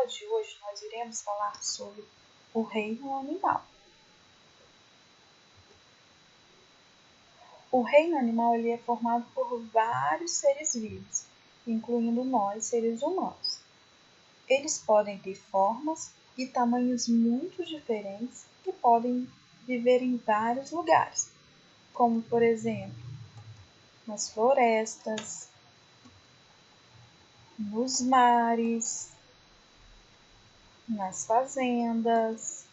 aula de hoje nós iremos falar sobre o reino animal. O reino animal ele é formado por vários seres vivos, incluindo nós, seres humanos. Eles podem ter formas e tamanhos muito diferentes e podem viver em vários lugares, como por exemplo, nas florestas, nos mares, nas fazendas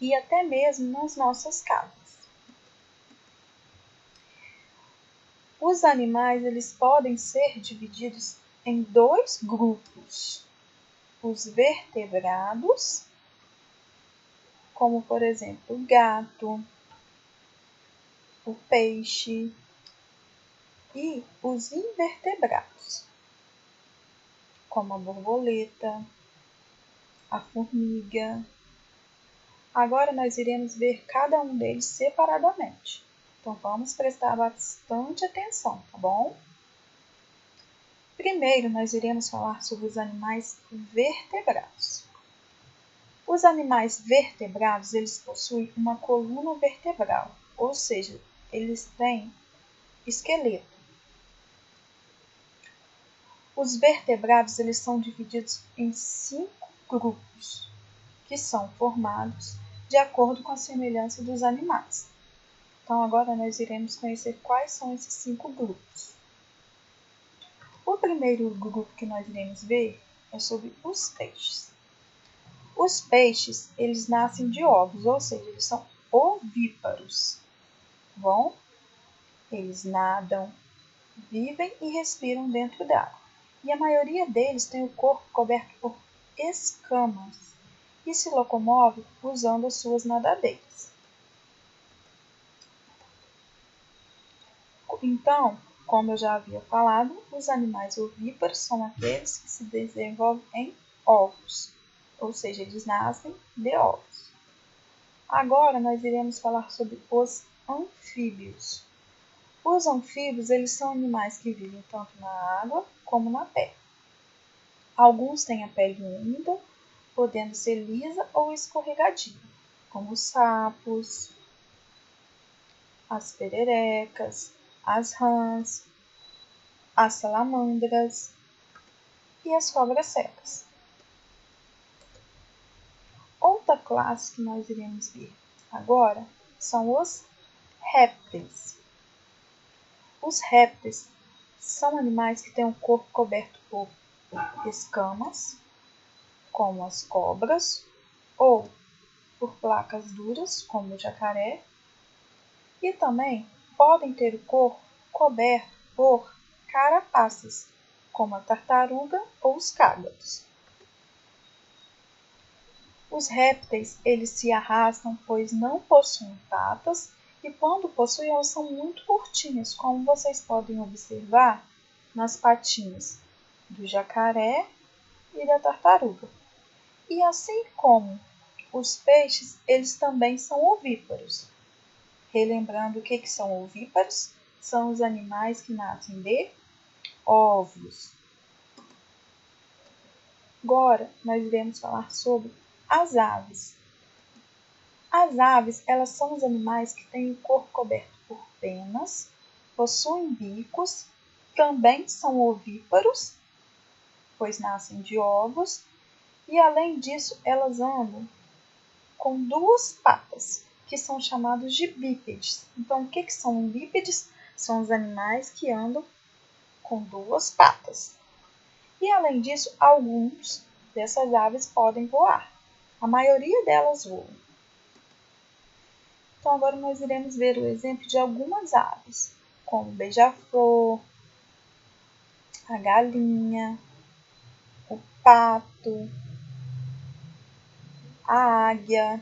e até mesmo nas nossas casas. Os animais eles podem ser divididos em dois grupos: os vertebrados, como por exemplo o gato, o peixe, e os invertebrados, como a borboleta, a formiga. Agora nós iremos ver cada um deles separadamente. Então vamos prestar bastante atenção, tá bom? Primeiro nós iremos falar sobre os animais vertebrados. Os animais vertebrados, eles possuem uma coluna vertebral, ou seja, eles têm esqueleto. Os vertebrados eles são divididos em 5 grupos, que são formados de acordo com a semelhança dos animais. Então, agora nós iremos conhecer quais são esses 5 grupos. O primeiro grupo que nós iremos ver é sobre os peixes. Os peixes, eles nascem de ovos, ou seja, eles são ovíparos. Bom? Eles nadam, vivem e respiram dentro d'água. E a maioria deles tem o corpo coberto por escamas e se locomove usando as suas nadadeiras. Então, como eu já havia falado, os animais ovíparos são aqueles que se desenvolvem em ovos, ou seja, eles nascem de ovos. Agora nós iremos falar sobre os anfíbios. Os anfíbios eles são animais que vivem tanto na água como na terra. Alguns têm a pele úmida, podendo ser lisa ou escorregadia, como os sapos, as pererecas, as rãs, as salamandras e as cobras secas. Outra classe que nós iremos ver agora são os répteis. Os répteis são animais que têm o corpo coberto por escamas, como as cobras, ou por placas duras, como o jacaré, e também podem ter o corpo coberto por carapaças, como a tartaruga ou os cágados. Os répteis eles se arrastam, pois não possuem patas, e quando possuem, elas são muito curtinhas, como vocês podem observar nas patinhas do jacaré e da tartaruga. E assim como os peixes, eles também são ovíparos. Relembrando o que são ovíparos? São os animais que nascem de ovos. Agora, nós iremos falar sobre as aves. As aves, elas são os animais que têm o corpo coberto por penas, possuem bicos, também são ovíparos, pois nascem de ovos, e além disso, elas andam com 2 patas, que são chamados de bípedes. Então, o que são bípedes? São os animais que andam com 2 patas. E além disso, alguns dessas aves podem voar. A maioria delas voam. Então, agora nós iremos ver o exemplo de algumas aves, como o beija-flor, a galinha, o pato, a águia.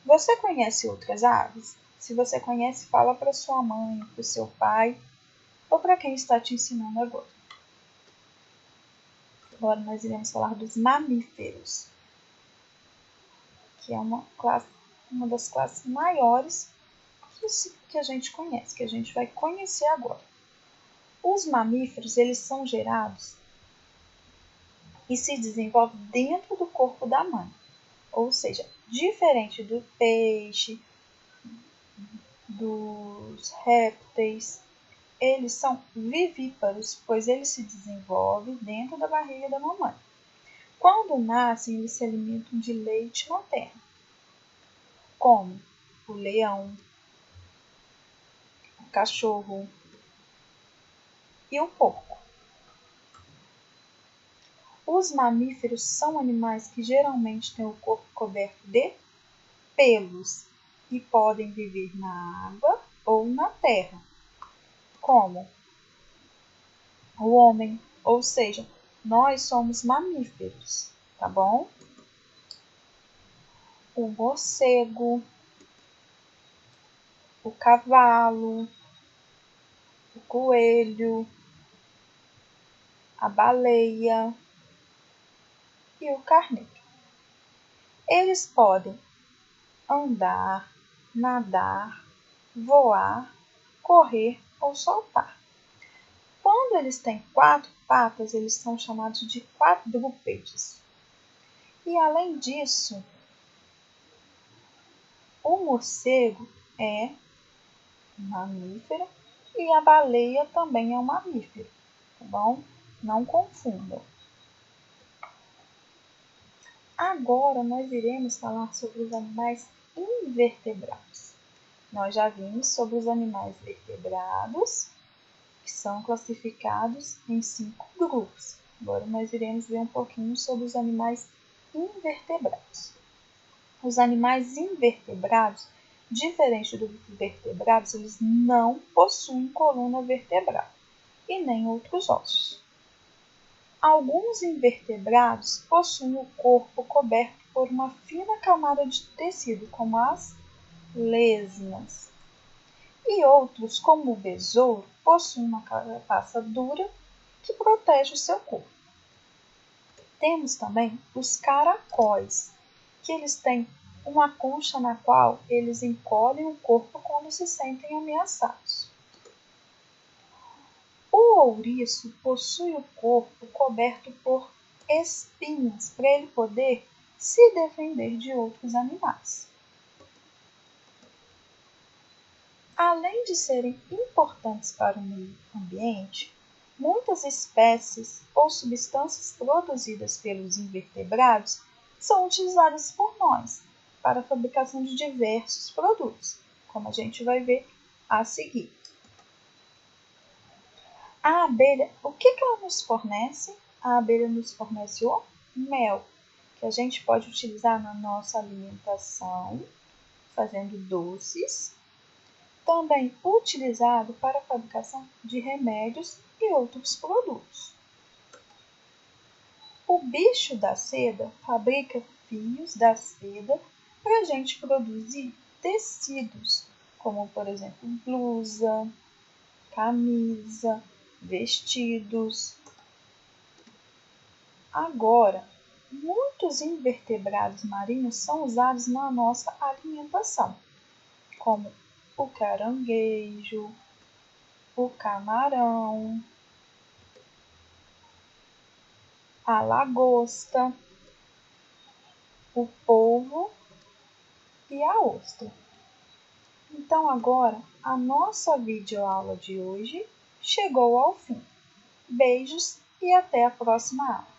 Você conhece outras aves? Se você conhece, fala para sua mãe, para o seu pai ou para quem está te ensinando agora. Agora nós iremos falar dos mamíferos, que é uma das classes maiores que a gente conhece, que a gente vai conhecer agora. Os mamíferos, eles são gerados e se desenvolve dentro do corpo da mãe. Ou seja, diferente do peixe, dos répteis, eles são vivíparos, pois eles se desenvolvem dentro da barriga da mamãe. Quando nascem, eles se alimentam de leite materno, como o leão, o cachorro e o porco. Os mamíferos são animais que geralmente têm o corpo coberto de pelos e podem viver na água ou na terra, como o homem, ou seja, nós somos mamíferos, tá bom? O morcego, o cavalo, o coelho, a baleia e o carneiro. Eles podem andar, nadar, voar, correr ou saltar. Quando eles têm 4 patas, eles são chamados de quadrúpedes. E além disso, o morcego é mamífero e a baleia também é um mamífero, tá bom? Não confundam. Agora nós iremos falar sobre os animais invertebrados. Nós já vimos sobre os animais vertebrados, que são classificados em 5 grupos. Agora nós iremos ver um pouquinho sobre os animais invertebrados. Os animais invertebrados, diferente dos vertebrados, eles não possuem coluna vertebral e nem outros ossos. Alguns invertebrados possuem o corpo coberto por uma fina camada de tecido, como as lesmas. E outros, como o besouro, possuem uma carapaça dura que protege o seu corpo. Temos também os caracóis, que eles têm uma concha na qual eles encolhem o corpo quando se sentem ameaçados. O ouriço possui o corpo coberto por espinhas para ele poder se defender de outros animais. Além de serem importantes para o meio ambiente, muitas espécies ou substâncias produzidas pelos invertebrados são utilizadas por nós para a fabricação de diversos produtos, como a gente vai ver a seguir. A abelha, o que ela nos fornece? A abelha nos fornece o mel, que a gente pode utilizar na nossa alimentação, fazendo doces, também utilizado para a fabricação de remédios e outros produtos. O bicho da seda fabrica fios da seda para a gente produzir tecidos, como por exemplo blusa, camisa, vestidos. Agora, muitos invertebrados marinhos são usados na nossa alimentação, como o caranguejo, o camarão, a lagosta, o polvo e a ostra. Então agora a nossa videoaula de hoje chegou ao fim. Beijos e até a próxima aula.